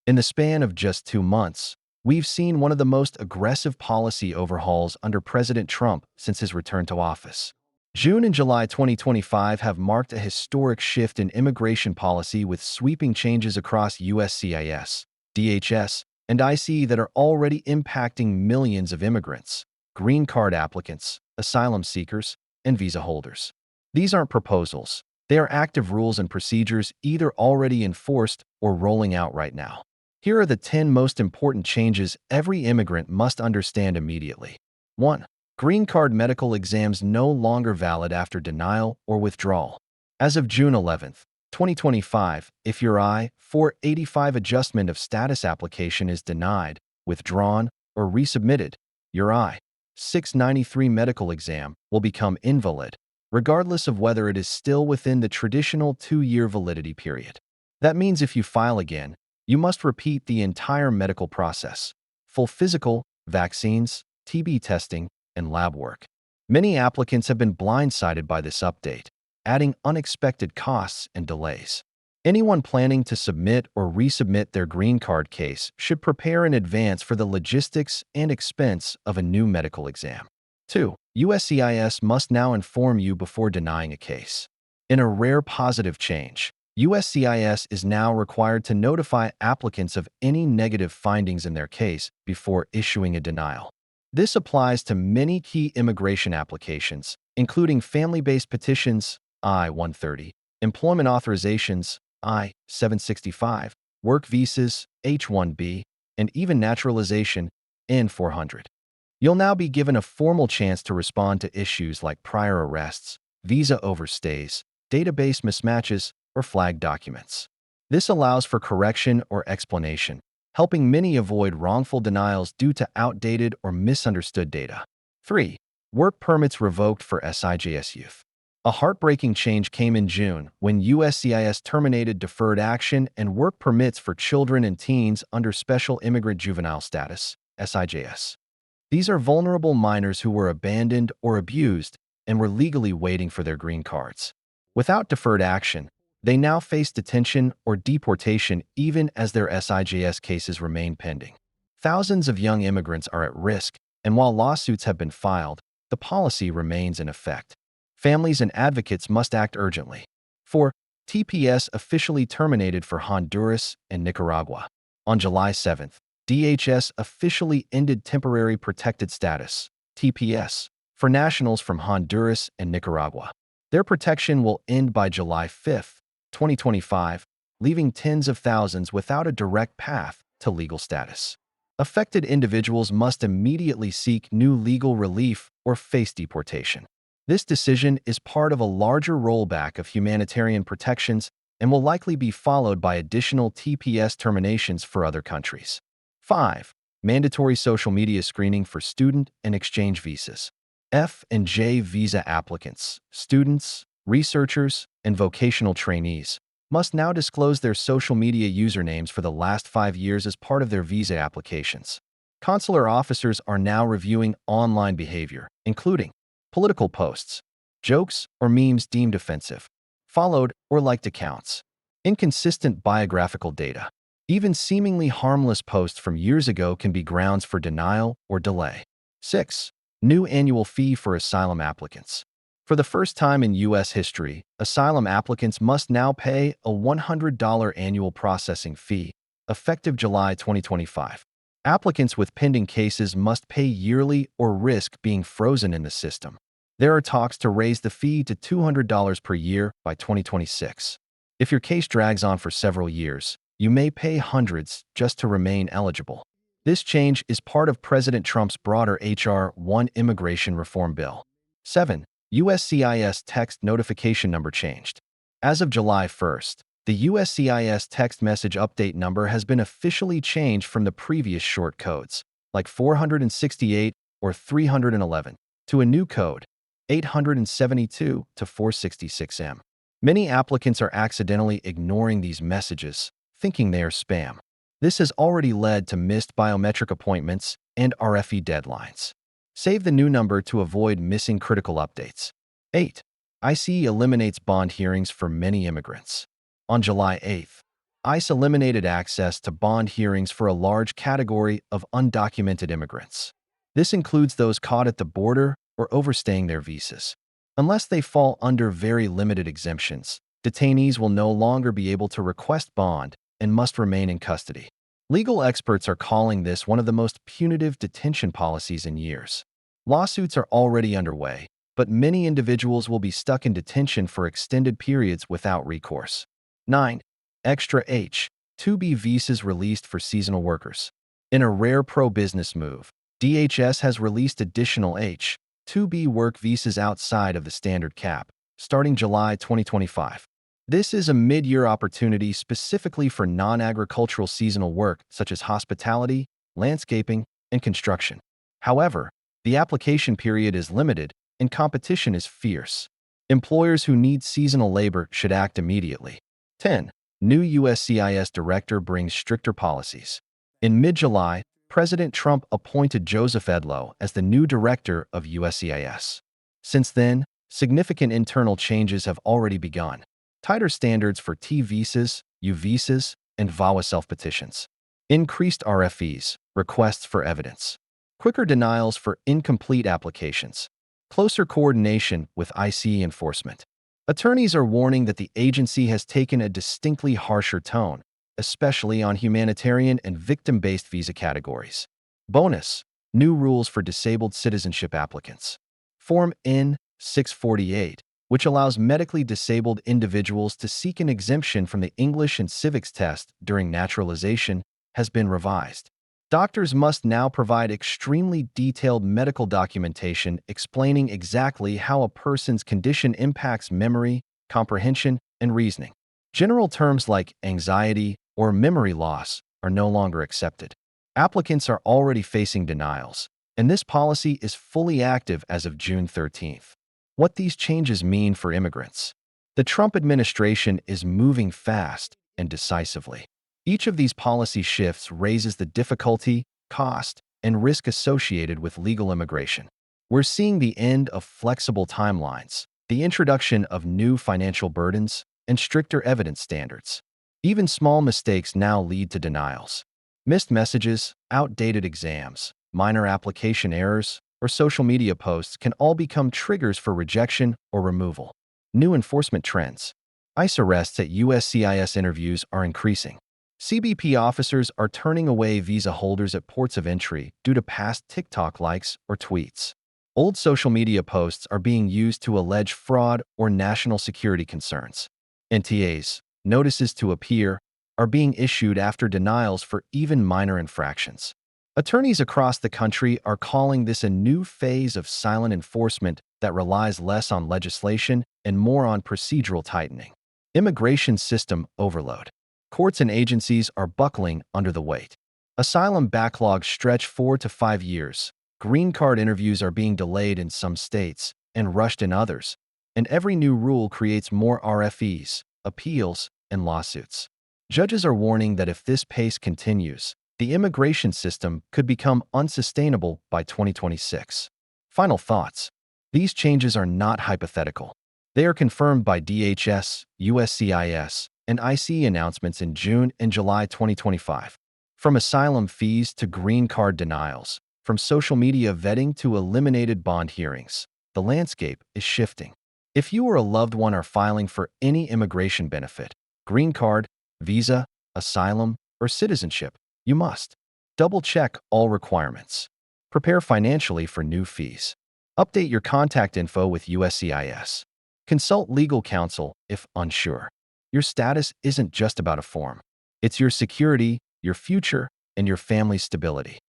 In the span of just 2 months, we've seen one of the most aggressive policy overhauls under President Trump since his return to office. June and July 2025 have marked a historic shift in immigration policy with sweeping changes across USCIS, DHS, and ICE that are already impacting millions of immigrants, green card applicants, asylum seekers, and visa holders. These aren't proposals. They are active rules and procedures either already enforced or rolling out right now. Here are the 10 most important changes every immigrant must understand immediately. 1. Green card medical exams no longer valid after denial or withdrawal. As of June 11, 2025, if your I-485 adjustment of status application is denied, withdrawn, or resubmitted, your I-693 medical exam will become invalid, regardless of whether it is still within the traditional 2-year validity period. That means if you file again, you must repeat the entire medical process: full physical, vaccines, TB testing, and lab work. Many applicants have been blindsided by this update, adding unexpected costs and delays. Anyone planning to submit or resubmit their green card case should prepare in advance for the logistics and expense of a new medical exam. 2. USCIS must now inform you before denying a case. In a rare positive change, USCIS is now required to notify applicants of any negative findings in their case before issuing a denial. This applies to many key immigration applications, including family-based petitions, I-130, employment authorizations, I-765, work visas, H-1B, and even naturalization, N-400. You'll now be given a formal chance to respond to issues like prior arrests, visa overstays, database mismatches, or flagged documents. This allows for correction or explanation, helping many avoid wrongful denials due to outdated or misunderstood data. 3. Work permits revoked for SIJS youth. A heartbreaking change came in June when USCIS terminated deferred action and work permits for children and teens under Special Immigrant Juvenile Status, SIJS. These are vulnerable minors who were abandoned or abused and were legally waiting for their green cards. Without deferred action, they now face detention or deportation even as their SIJS cases remain pending. Thousands of young immigrants are at risk, and while lawsuits have been filed, the policy remains in effect. Families and advocates must act urgently. 4. TPS officially terminated for Honduras and Nicaragua. On July 7th, DHS officially ended temporary protected status, TPS, for nationals from Honduras and Nicaragua. Their protection will end by July 5th, 2025, leaving tens of thousands without a direct path to legal status. Affected individuals must immediately seek new legal relief or face deportation. This decision is part of a larger rollback of humanitarian protections and will likely be followed by additional TPS terminations for other countries. 5. Mandatory social media screening for student and exchange visas. F&J visa applicants, students, researchers, and vocational trainees must now disclose their social media usernames for the last 5 years as part of their visa applications. Consular officers are now reviewing online behavior, including political posts, jokes or memes deemed offensive, followed or liked accounts, inconsistent biographical data. Even seemingly harmless posts from years ago can be grounds for denial or delay. 6. New annual fee for asylum applicants. For the first time in U.S. history, asylum applicants must now pay a $100 annual processing fee, effective July 2025. Applicants with pending cases must pay yearly or risk being frozen in the system. There are talks to raise the fee to $200 per year by 2026. If your case drags on for several years, you may pay hundreds just to remain eligible. This change is part of President Trump's broader H.R. 1 immigration reform bill. 7. USCIS text notification number changed. As of July 1st, the USCIS text message update number has been officially changed from the previous short codes, like 468 or 311, to a new code, 872 to 466M. Many applicants are accidentally ignoring these messages, thinking they are spam. This has already led to missed biometric appointments and RFE deadlines. Save the new number to avoid missing critical updates. 8. ICE eliminates bond hearings for many immigrants. On July 8th, ICE eliminated access to bond hearings for a large category of undocumented immigrants. This includes those caught at the border or overstaying their visas. Unless they fall under very limited exemptions, detainees will no longer be able to request bond and must remain in custody. Legal experts are calling this one of the most punitive detention policies in years. Lawsuits are already underway, but many individuals will be stuck in detention for extended periods without recourse. 9. Extra H-2B visas released for seasonal workers. In a rare pro-business move, DHS has released additional H-2B work visas outside of the standard cap, starting July 2025. This is a mid-year opportunity specifically for non-agricultural seasonal work such as hospitality, landscaping, and construction. However, the application period is limited and competition is fierce. Employers who need seasonal labor should act immediately. 10. New USCIS director brings stricter policies. In mid-July, President Trump appointed Joseph Edlow as the new director of USCIS. Since then, significant internal changes have already begun. Tighter standards for T visas, U visas, and VAWA self-petitions. Increased RFEs, requests for evidence. Quicker denials for incomplete applications. Closer coordination with ICE enforcement. Attorneys are warning that the agency has taken a distinctly harsher tone, especially on humanitarian and victim-based visa categories. Bonus: new rules for disabled citizenship applicants. Form N-648, which allows medically disabled individuals to seek an exemption from the English and civics test during naturalization, has been revised. Doctors must now provide extremely detailed medical documentation explaining exactly how a person's condition impacts memory, comprehension, and reasoning. General terms like anxiety or memory loss are no longer accepted. Applicants are already facing denials, and this policy is fully active as of June 13th. What these changes mean for immigrants. The Trump administration is moving fast and decisively. Each of these policy shifts raises the difficulty, cost, and risk associated with legal immigration. We're seeing the end of flexible timelines, the introduction of new financial burdens, and stricter evidence standards. Even small mistakes now lead to denials. Missed messages, outdated exams, minor application errors, or social media posts can all become triggers for rejection or removal. New enforcement trends. ICE arrests at USCIS interviews are increasing. CBP officers are turning away visa holders at ports of entry due to past TikTok likes or tweets. Old social media posts are being used to allege fraud or national security concerns. NTAs, notices to appear, are being issued after denials for even minor infractions. Attorneys across the country are calling this a new phase of silent enforcement that relies less on legislation and more on procedural tightening. Immigration system overload. Courts and agencies are buckling under the weight. Asylum backlogs stretch 4 to 5 years. Green card interviews are being delayed in some states and rushed in others. And every new rule creates more RFEs, appeals, and lawsuits. Judges are warning that if this pace continues, the immigration system could become unsustainable by 2026. Final thoughts. These changes are not hypothetical. They are confirmed by DHS, USCIS, and ICE announcements in June and July 2025. From asylum fees to green card denials, from social media vetting to eliminated bond hearings, the landscape is shifting. If you or a loved one are filing for any immigration benefit, green card, visa, asylum, or citizenship, you must double-check all requirements. Prepare financially for new fees. Update your contact info with USCIS. Consult legal counsel if unsure. Your status isn't just about a form. It's your security, your future, and your family's stability.